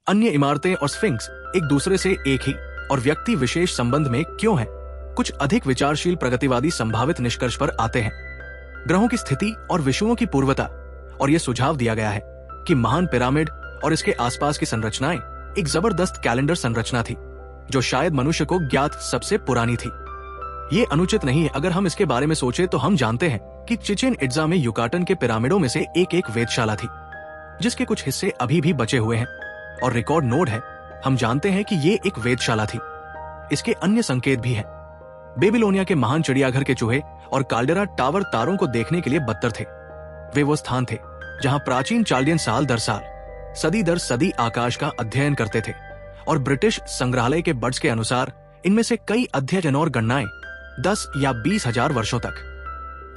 अन्य इमारतें और स्फिंक्स एक दूसरे से एक ही और व्यक्ति विशेष संबंध में क्यों हैं? कुछ अधिक विचारशील प्रगतिवादी संभावित निष्कर्ष पर आते हैं। ग्रहों की स्थिति और विषुओं की पूर्वता, और यह सुझाव दिया गया है कि महान पिरामिड और इसके आसपास की संरचनाएं एक जबरदस्त कैलेंडर संरचना थी, जो शायद मनुष्य को ज्ञात सबसे पुरानी थी। ये अनुचित नहीं है अगर हम इसके बारे में सोचे तो हम जानते हैं कि चिचेन इट्जा में युकाटन के पिरामिडों में से एक वेधशाला थी, जिसके कुछ हिस्से अभी भी बचे हुए हैं और रिकॉर्ड नोट है। हम जानते हैं कि ये एक वेधशाला थी। इसके अन्य संकेत भी हैं। बेबीलोनिया के महान चिड़ियाघर के चूहे और काल्डेरा टावर तारों को देखने के लिए बदतर थे। वे वो स्थान थे जहां प्राचीन चाल्डियन साल दर साल, सदी दर सदी आकाश का अध्ययन करते थे, और ब्रिटिश संग्रहालय के बर्ड्स के अनुसार इनमें से कई अध्ययन और गणनाएं 10 या 20 हजार वर्षों तक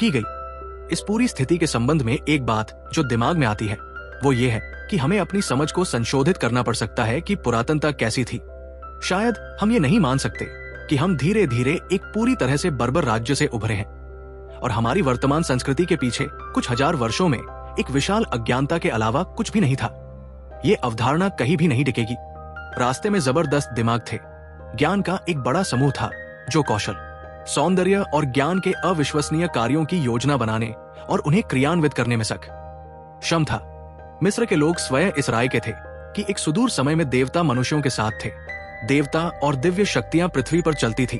की गई। इस पूरी स्थिति के संबंध में एक बात जो दिमाग में आती है वो ये है कि हमें अपनी समझ को संशोधित करना पड़ सकता है कि पुरातनता कैसी थी। शायद हम ये नहीं मान सकते कि हम धीरे धीरे एक पूरी तरह से बर्बर राज्य से उभरे हैं, और हमारी वर्तमान संस्कृति के पीछे कुछ हजार वर्षों में एक विशाल अज्ञानता के अलावा कुछ भी नहीं था। ये अवधारणा कहीं भी नहीं टिकेगी। रास्ते में जबरदस्त दिमाग थे, ज्ञान का एक बड़ा समूह था जो कौशल, सौंदर्य और ज्ञान के अविश्वसनीय कार्यों की योजना बनाने और उन्हें क्रियान्वित करने में सक्षम था। मिस्र के लोग स्वयं इस राय के थे कि एक सुदूर समय में देवता मनुष्यों के साथ थे। देवता और दिव्य शक्तियां पृथ्वी पर चलती थी।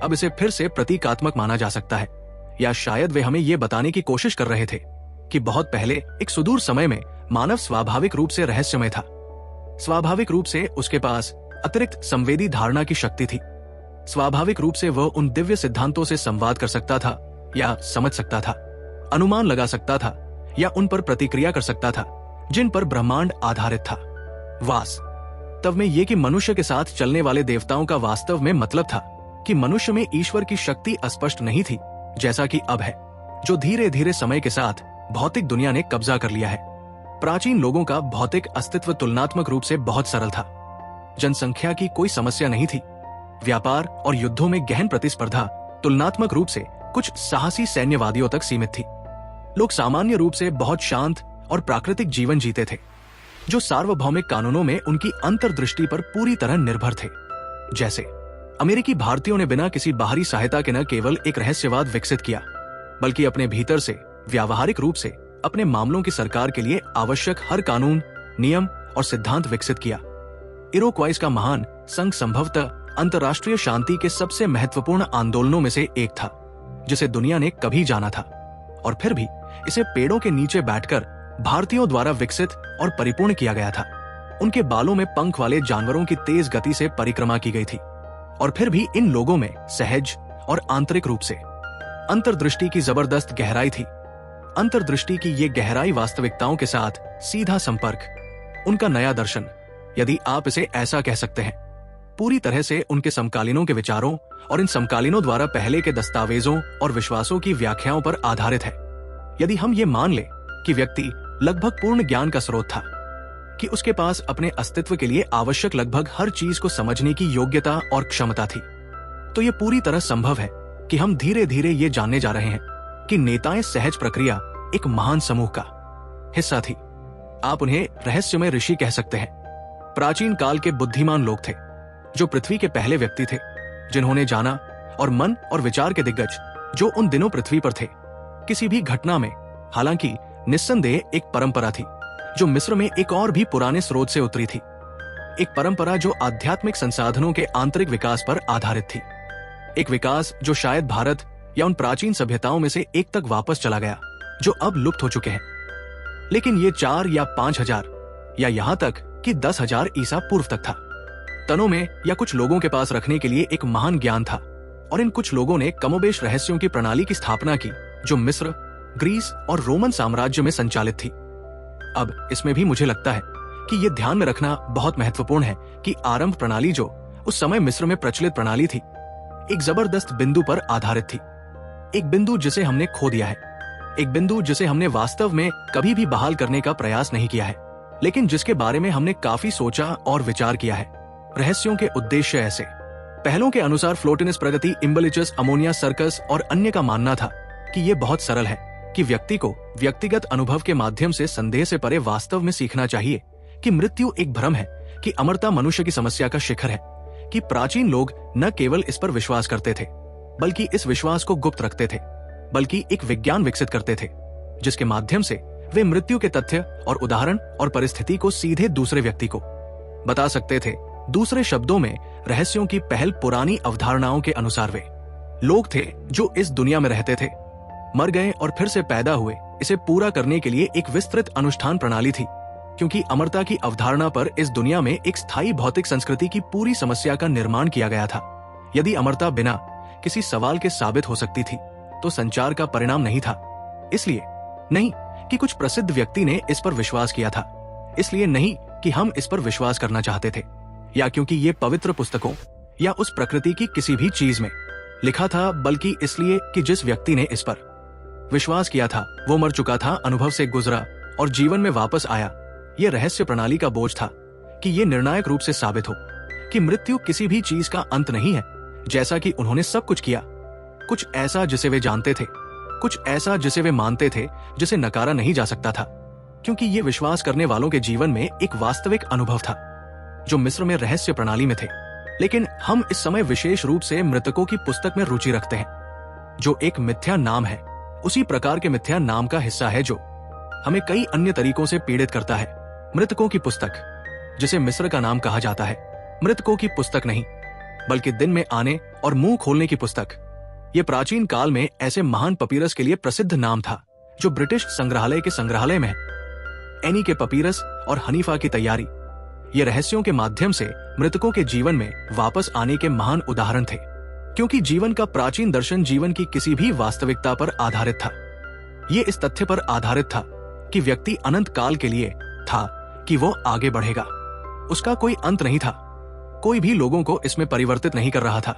अब इसे फिर से प्रतीकात्मक माना जा सकता है, या शायद वे हमें यह बताने की कोशिश कर रहे थे कि बहुत पहले एक सुदूर समय में मानव स्वाभाविक रूप से रहस्यमय था। स्वाभाविक रूप से उसके पास अतिरिक्त संवेदी धारणा की शक्ति थी। स्वाभाविक रूप से वह उन दिव्य सिद्धांतों से संवाद कर सकता था या समझ सकता था, अनुमान लगा सकता था या उन पर प्रतिक्रिया कर सकता था जिन पर ब्रह्मांड आधारित था। वास्तव में ये कि मनुष्य के साथ चलने वाले देवताओं का वास्तव में मतलब था कि मनुष्य में ईश्वर की शक्ति अस्पष्ट नहीं थी जैसा कि अब है, जो धीरे धीरे समय के साथ भौतिक दुनिया ने कब्जा कर लिया है। प्राचीन लोगों का भौतिक अस्तित्व तुलनात्मक रूप से बहुत सरल था। जनसंख्या की कोई समस्या नहीं थी। व्यापार और युद्धों में गहन प्रतिस्पर्धा तुलनात्मक रूप से कुछ साहसी सैन्यवादियों तक सीमित थी। लोग सामान्य रूप से बहुत शांत और प्राकृतिक जीवन जीते थे, जो सार्वभौमिक कानूनों में उनकी अंतर्दृष्टि पर पूरी तरह निर्भर थे। जैसे अमेरिकी भारतीयों ने बिना किसी बाहरी सहायता के न केवल एक रहस्यवाद विकसित किया, बल्कि अपने भीतर से व्यावहारिक रूप से अपने मामलों की सरकार के लिए आवश्यक हर कानून, नियम और सिद्धांत विकसित किया। इरोक्वाइस का महान संघ संभवतः अंतर्राष्ट्रीय शांति के सबसे महत्वपूर्ण आंदोलनों में से एक था जिसे दुनिया ने कभी जाना था, और फिर भी इसे पेड़ों के नीचे बैठकर भारतीयों द्वारा विकसित और परिपूर्ण किया गया था। उनके बालों में पंख वाले जानवरों की तेज गति से परिक्रमा की गई थी, और फिर भी इन लोगों में सहज और आंतरिक रूप से अंतर्दृष्टि की जबरदस्त गहराई थी। अंतर्दृष्टि की ये गहराई वास्तविकताओं के साथ सीधा संपर्क, उनका नया दर्शन, यदि आप इसे ऐसा कह सकते हैं, पूरी तरह से उनके समकालीनों के विचारों और इन समकालीनों द्वारा पहले के दस्तावेजों और विश्वासों की व्याख्याओं पर आधारित है। यदि हम ये मान लें कि व्यक्ति लगभग पूर्ण ज्ञान का स्रोत था, कि उसके पास अपने अस्तित्व के लिए आवश्यक लगभग हर चीज को समझने की योग्यता और क्षमता थी, तो यह पूरी तरह संभव है कि हम धीरे धीरे ये जानने जा रहे हैं कि नेताएं सहज प्रक्रिया एक महान समूह का हिस्सा थी। आप उन्हें रहस्यमय ऋषि कह सकते हैं। प्राचीन काल के बुद्धिमान लोग थे जो पृथ्वी के पहले व्यक्ति थे जिन्होंने जाना, और मन और विचार के दिग्गज जो उन दिनों पृथ्वी पर थे। किसी भी घटना में हालांकि निस्संदेह एक परंपरा थी जो मिस्र में एक और भी पुराने स्रोत से उतरी थी, एक परंपरा जो आध्यात्मिक संसाधनों के आंतरिक विकास पर आधारित थी, एक विकास जो शायद भारत या उन प्राचीन सभ्यताओं में से एक तक वापस चला गया जो अब लुप्त हो चुके हैं। लेकिन ये 4 या 5,000 या यहाँ तक कि 10,000 ईसा पूर्व तक था। तनों में या कुछ लोगों के पास रखने के लिए एक महान ज्ञान था, और इन कुछ लोगों ने कमोबेश रहस्यों की प्रणाली की स्थापना की जो मिस्र, ग्रीस और रोमन साम्राज्य में संचालित थी। अब इसमें भी मुझे लगता है कि यह ध्यान में रखना बहुत महत्वपूर्ण है कि आरंभ प्रणाली जो उस समय मिस्र में प्रचलित प्रणाली थी, एक जबरदस्त बिंदु पर आधारित थी। एक बिंदु जिसे हमने खो दिया है, एक बिंदु जिसे हमने वास्तव में कभी भी बहाल करने का प्रयास नहीं किया है, लेकिन जिसके बारे में हमने काफी सोचा और विचार किया है। रहस्यों के उद्देश्य ऐसे पहलों के अनुसार फ्लोटिनस प्रगति, इम्बलिचस, अमोनिया, सर्कस और अन्य का मानना था कि ये बहुत सरल है कि व्यक्ति को व्यक्तिगत अनुभव के माध्यम से संदेह से परे वास्तव में सीखना चाहिए कि मृत्यु एक भ्रम है कि अमरता मनुष्य की समस्या का शिखर है, कि प्राचीन लोग न केवल इस पर विश्वास करते थे, बल्कि इस विश्वास को गुप्त रखते थे, बल्कि एक विज्ञान विकसित करते थे जिसके माध्यम से वे मृत्यु के तथ्य और उदाहरण और परिस्थिति को सीधे दूसरे व्यक्ति को बता सकते थे। दूसरे शब्दों में, रहस्यों की पहल पुरानी अवधारणाओं के अनुसार वे लोग थे जो इस दुनिया में रहते थे, मर गए और फिर से पैदा हुए, इसे पूरा करने के लिए एक विस्तृत अनुष्ठान प्रणाली थी, क्योंकि अमरता की अवधारणा पर इस दुनिया में एक स्थायी भौतिक संस्कृति की पूरी समस्या का निर्माण किया गया था। यदि अमरता बिना किसी सवाल के साबित हो सकती थी तो संचार का परिणाम नहीं था। इसलिए नहीं कि कुछ प्रसिद्ध व्यक्ति ने इस पर विश्वास किया था, इसलिए नहीं कि हम इस पर विश्वास करना चाहते थे, या क्योंकि ये पवित्र पुस्तकों या उस प्रकृति की किसी भी चीज में लिखा था, बल्कि इसलिए कि जिस व्यक्ति ने इस पर विश्वास किया था वो मर चुका था, अनुभव से गुजरा और जीवन में वापस आया। यह रहस्य प्रणाली का बोझ था कि यह निर्णायक रूप से साबित हो कि मृत्यु किसी भी चीज का अंत नहीं है, जैसा कि उन्होंने सब कुछ किया, कुछ ऐसा जिसे वे जानते थे, कुछ ऐसा जिसे वे मानते थे, जिसे नकारा नहीं जा सकता था, क्योंकि ये विश्वास करने वालों के जीवन में एक वास्तविक अनुभव था जो मिस्र में रहस्य प्रणाली में थे। लेकिन हम इस समय विशेष रूप से मृतकों की पुस्तक में रुचि रखते हैं, जो एक मिथ्या नाम है, उसी प्रकार के मिथ्या नाम का हिस्सा है जो हमें कई अन्य तरीकों से पीड़ित करता है। मृतकों की पुस्तक, जिसे मिस्र का नाम कहा जाता है, मृतकों की पुस्तक नहीं, बल्कि दिन में आने और मुंह खोलने की पुस्तक। यह प्राचीन काल में ऐसे महान पपीरस के लिए प्रसिद्ध नाम था जो ब्रिटिश संग्रहालय के संग्रहालय में है। एनी के पपीरस और हनीफा की तैयारी ये रहस्यों के माध्यम से मृतकों के जीवन में वापस आने के महान उदाहरण थे, क्योंकि जीवन का प्राचीन दर्शन जीवन की किसी भी वास्तविकता पर आधारित था। ये इस तथ्य पर आधारित था कि व्यक्ति अनंत काल के लिए था कि वो आगे बढ़ेगा, उसका कोई अंत नहीं था, कोई भी लोगों को इसमें परिवर्तित नहीं कर रहा था,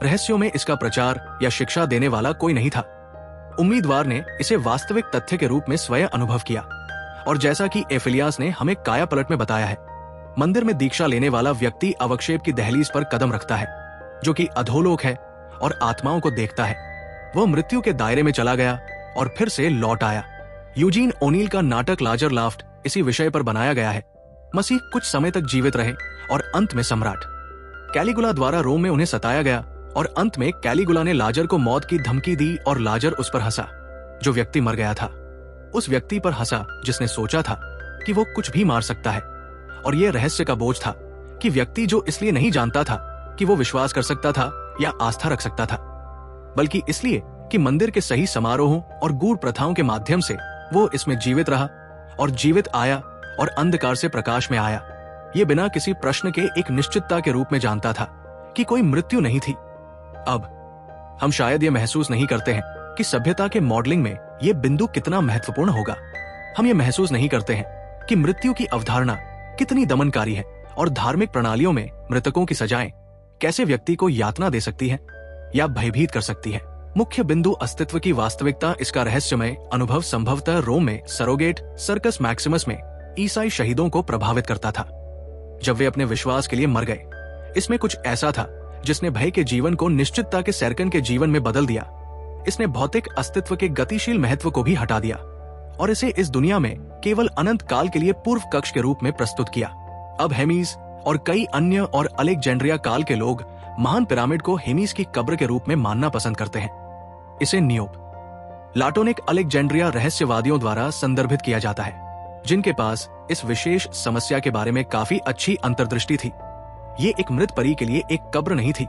रहस्यों में इसका प्रचार या शिक्षा देने वाला कोई नहीं था। उम्मीदवार ने इसे वास्तविक तथ्य के रूप में स्वयं अनुभव किया, और जैसा कि एफिलियास ने हमें काया पलट में बताया है, मंदिर में दीक्षा लेने वाला व्यक्ति अवक्षेप की दहलीज पर कदम रखता है, जो कि अधोलोक है, और आत्माओं को देखता है। वह मृत्यु के दायरे में चला गया और फिर से लौट आया। यूजीन ओनील का नाटक लाजर लाफ्ट इसी विषय पर बनाया गया है। मसीह कुछ समय तक जीवित रहे और अंत में सम्राट कैलिगुला द्वारा रोम में उन्हें सताया गया, और अंत में कैलिगुला ने लाजर को मौत की धमकी दी और लाजर उस पर हंसा जो व्यक्ति मर गया था, उस व्यक्ति पर हंसा जिसने सोचा था कि वो कुछ भी मार सकता है। और यह रहस्य का बोझ था कि व्यक्ति जो इसलिए नहीं जानता था कि वो विश्वास कर सकता था या आस्था रख सकता था, बल्कि इसलिए कि मंदिर के सही समारोहों और गूढ़ प्रथाओं के माध्यम से वो इसमें जीवित रहा और जीवित आया और अंधकार से प्रकाश में आया। ये बिना किसी प्रश्न के एक निश्चितता के रूप में जानता था कि कोई मृत्यु नहीं थी। अब हम शायद ये महसूस नहीं करते हैं कि सभ्यता के मॉडलिंग में ये बिंदु कितना महत्वपूर्ण होगा। हम ये महसूस नहीं करते हैं कि मृत्यु की अवधारणा कितनी दमनकारी है, और धार्मिक प्रणालियों में मृतकों की सजाएं कैसे व्यक्ति को यातना दे सकती है या भयभीत कर सकती है। मुख्य बिंदु अस्तित्व की वास्तविकता, इसका रहस्यमय अनुभव संभवतः रोम में सरोगेट सर्कस मैक्सिमस में ईसाई शहीदों को प्रभावित करता था जब वे अपने विश्वास के लिए मर गए। इसमें कुछ ऐसा था जिसने भय के जीवन को निश्चितता के सैरकन के जीवन में बदल दिया। इसने भौतिक अस्तित्व के गतिशील महत्व को भी हटा दिया और इसे इस दुनिया में केवल अनंत काल के लिए पूर्व कक्ष के रूप में प्रस्तुत किया। अब हेमीस और कई अन्य और अलेक्जेंड्रिया काल के लोग महान पिरामिड को हेमीस की कब्र के रूप में मानना पसंद करते हैं। इसे नियोप लाटोनिक अलेक्जेंड्रिया रहस्यवादियों द्वारा संदर्भित किया जाता है, जिनके पास इस विशेष समस्या के बारे में काफी अच्छी अंतर्दृष्टि थी। ये एक मृत परी के लिए एक कब्र नहीं थी।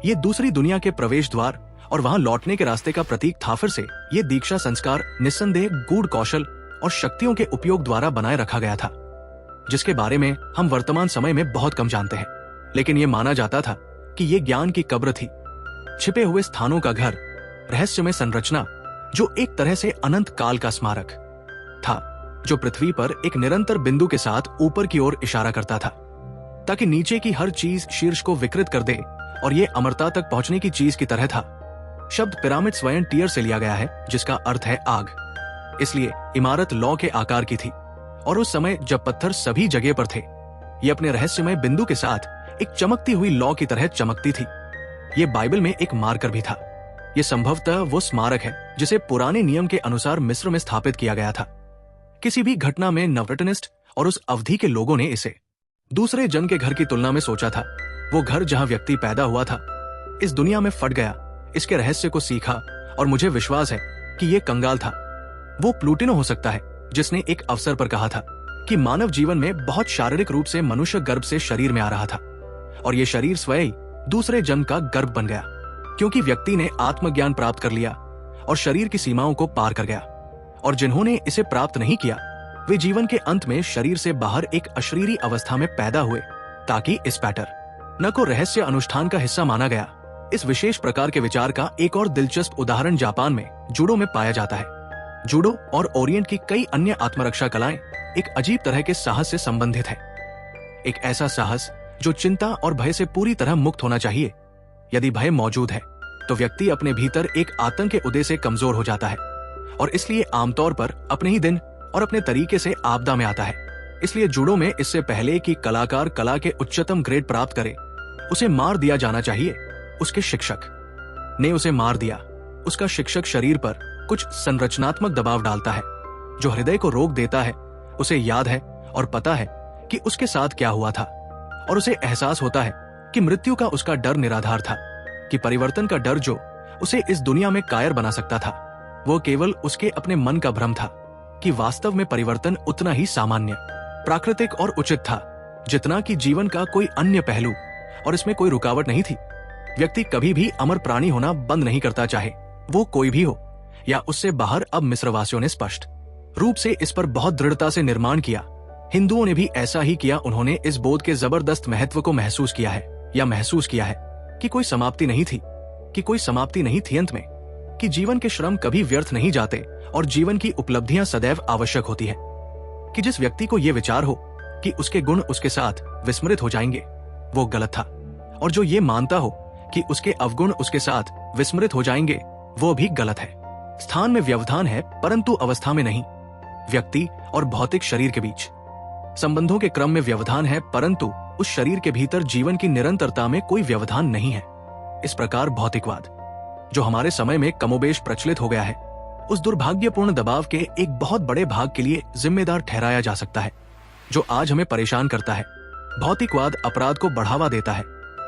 ये दूसरी दुनिया के प्रवेश द्वार और वहां लौटने के रास्ते का प्रतीक था। फिर से ये दीक्षा संस्कार निस्संदेह गूढ़ कौशल और शक्तियों के उपयोग द्वारा बनाए रखा गया था, जिसके बारे में हम वर्तमान समय में बहुत कम जानते हैं। लेकिन ये माना जाता था कि ये ज्ञान की कब्र थी, छिपे हुए स्थानों का घर, रहस्यमय संरचना जो एक तरह से अनंत काल का स्मारक था, जो पृथ्वी पर एक निरंतर बिंदु के साथ ऊपर की ओर इशारा करता था, ताकि नीचे की हर चीज शीर्ष को विकृत कर दे, और ये अमरता तक पहुंचने की चीज की तरह था। शब्द पिरामिड स्वयं टीयर से लिया गया है, जिसका अर्थ है आग। इसलिए इमारत लौ के आकार की थी, और उस समय जब पत्थर सभी जगह पर थे, ये अपने रहस्यमय बिंदु के साथ एक चमकती हुई लौ की तरह चमकती थी। ये बाइबल में एक मार्कर भी था। ये संभवतः वो स्मारक है जिसे पुराने नियम के अनुसार मिस्र में स्थापित किया गया था। किसी भी घटना में नवरटनिस्ट और उस अवधि के लोगों ने इसे दूसरे जन के घर की तुलना में सोचा था। वो घर जहां व्यक्ति पैदा हुआ था, इस दुनिया में फट गया, इसके रहस्य को सीखा, और मुझे विश्वास है कि ये कंगाल था। वो प्लूटिनो हो सकता है जिसने एक अवसर पर कहा था कि मानव जीवन में बहुत शारीरिक रूप से मनुष्य गर्भ से शरीर में आ रहा था, और ये शरीर स्वयं दूसरे जन्म का गर्भ बन गया, क्योंकि व्यक्ति ने आत्मज्ञान प्राप्त कर लिया और शरीर की सीमाओं को पार कर गया। और जिन्होंने इसे प्राप्त नहीं किया, वे जीवन के अंत में शरीर से बाहर एक अशरीरी अवस्था में पैदा हुए, ताकि इस पैटर्न न को रहस्य अनुष्ठान का हिस्सा माना गया। इस विशेष प्रकार के विचार का एक और दिलचस्प उदाहरण जापान में जूडो में पाया जाता है। जूडो और ओरिएंट की कई अन्य आत्मरक्षा कलाएं एक अजीब तरह के साहस से संबंधित है। एक ऐसा साहस जो चिंता और भय से पूरी तरह मुक्त होना चाहिए। यदि भय मौजूद है तो व्यक्ति अपने भीतर एक आतंक के उदय से कमजोर हो जाता है, और इसलिए आमतौर पर अपने ही दिन और अपने तरीके से आपदा में आता है। इसलिए जूडो में इससे पहले कि कलाकार कला के उच्चतम ग्रेड प्राप्त करे, उसे मार दिया जाना चाहिए। उसके शिक्षक ने उसे मार दिया। उसका शिक्षक शरीर पर कुछ संरचनात्मक दबाव डालता है जो हृदय को रोक देता है। उसे याद है और पता है कि उसके साथ क्या हुआ था, और उसे एहसास होता है कि मृत्यु का उसका डर निराधार था, कि परिवर्तन का डर जो उसे इस दुनिया में कायर बना सकता था, वो केवल उसके अपने मन का भ्रम था, कि वास्तव में परिवर्तन उतना ही सामान्य, प्राकृतिक और उचित था जितना कि जीवन का कोई अन्य पहलू, और इसमें कोई रुकावट नहीं थी। व्यक्ति कभी भी अमर प्राणी होना बंद नहीं करता, चाहे वो कोई भी हो या उससे बाहर। अब मिस्रवासियों ने स्पष्ट रूप से इस पर बहुत दृढ़ता से निर्माण किया। हिंदुओं ने भी ऐसा ही किया। उन्होंने इस बोध के जबरदस्त महत्व को महसूस किया है, या महसूस किया है कि कोई समाप्ति नहीं थी, कि कोई समाप्ति नहीं थी अंत में, कि जीवन के श्रम कभी व्यर्थ नहीं जाते और जीवन की उपलब्धियां सदैव आवश्यक होती है। कि जिस व्यक्ति को यह विचार हो कि उसके गुण उसके साथ विस्मृत हो जाएंगे, वो गलत था, और जो ये मानता हो कि उसके अवगुण उसके साथ विस्मृत हो जाएंगे, वो भी गलत है। स्थान में व्यवधान है, परंतु अवस्था में नहीं। व्यक्ति और भौतिक शरीर के बीच संबंधों के क्रम में व्यवधान है, परंतु उस शरीर के भीतर जीवन की निरंतरता में कोई व्यवधान नहीं है। इस प्रकार भौतिकवाद, जो हमारे समय में कमोबेश प्रचलित हो गया है, उस दुर्भाग्यपूर्ण दबाव के एक बहुत बड़े भाग के लिए जिम्मेदार ठहराया जा सकता है जो आज हमें परेशान करता है। भौतिकवाद अपराध को बढ़ावा देता है,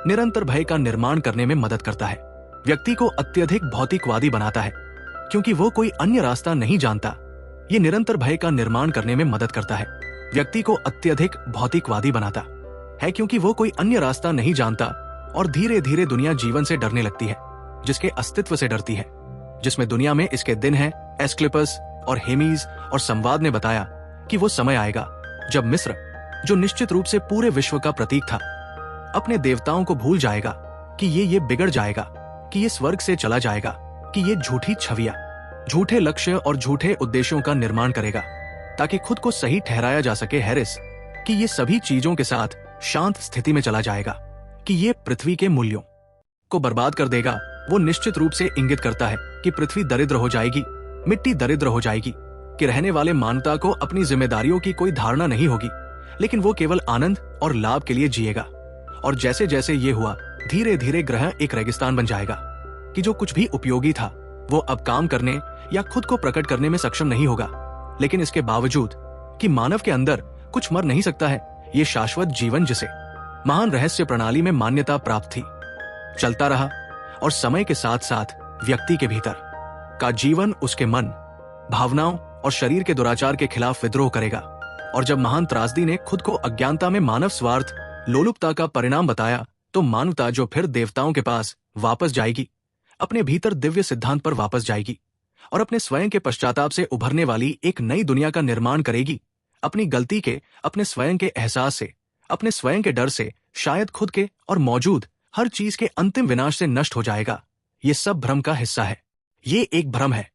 निरंतर भय का निर्माण करने में मदद करता है, व्यक्ति को अत्यधिक भौतिकवादी बनाता है क्योंकि वो कोई अन्य रास्ता नहीं जानता। ये निरंतर भय का निर्माण करने में मदद करता है, व्यक्ति को अत्यधिक भौतिकवादी बनाता है क्योंकि वो कोई अन्य रास्ता नहीं जानता, और धीरे धीरे दुनिया जीवन से डरने लगती है, जिसके अस्तित्व से डरती है, जिसमें दुनिया में इसके दिन हैं। एस्क्लेपस और हेमीज और संवाद ने बताया कि वो समय आएगा जब मिस्र, जो निश्चित रूप से पूरे विश्व का प्रतीक था, अपने देवताओं को भूल जाएगा, कि ये बिगड़ जाएगा, कि ये स्वर्ग से चला जाएगा, कि ये झूठी छवियां, झूठे लक्ष्य और झूठे उद्देश्यों का निर्माण करेगा ताकि खुद को सही ठहराया जा सके। हैरिस कि ये सभी चीजों के साथ शांत स्थिति में चला जाएगा, कि ये पृथ्वी के मूल्यों को बर्बाद कर देगा। वो निश्चित रूप से इंगित करता है कि पृथ्वी दरिद्र हो जाएगी, मिट्टी दरिद्र हो जाएगी, कि रहने वाले मानवता को अपनी जिम्मेदारियों की कोई धारणा नहीं होगी, लेकिन वो केवल आनंद और लाभ के लिए जिएगा। और जैसे जैसे ये हुआ, धीरे धीरे ग्रह एक रेगिस्तान बन जाएगा, कि जो कुछ भी उपयोगी था वो अब काम करने या खुद को प्रकट करने में सक्षम नहीं होगा। लेकिन इसके बावजूद कि मानव के अंदर कुछ मर नहीं सकता है, ये शाश्वत जीवन जिसे महान रहस्य प्रणाली में मान्यता प्राप्त थी, चलता रहा, और समय के साथ साथ व्यक्ति के भीतर का जीवन उसके मन, भावनाओं और शरीर के दुराचार के खिलाफ विद्रोह करेगा। और जब महान त्रासदी ने खुद को अज्ञानता में मानव स्वार्थ लोलुपता का परिणाम बताया, तो मानवता जो फिर देवताओं के पास वापस जाएगी, अपने भीतर दिव्य सिद्धांत पर वापस जाएगी, और अपने स्वयं के पश्चाताप से उभरने वाली एक नई दुनिया का निर्माण करेगी। अपनी गलती के, अपने स्वयं के एहसास से, अपने स्वयं के डर से, शायद खुद के और मौजूद हर चीज के अंतिम विनाश से नष्ट हो जाएगा। ये सब भ्रम का हिस्सा है। ये एक भ्रम है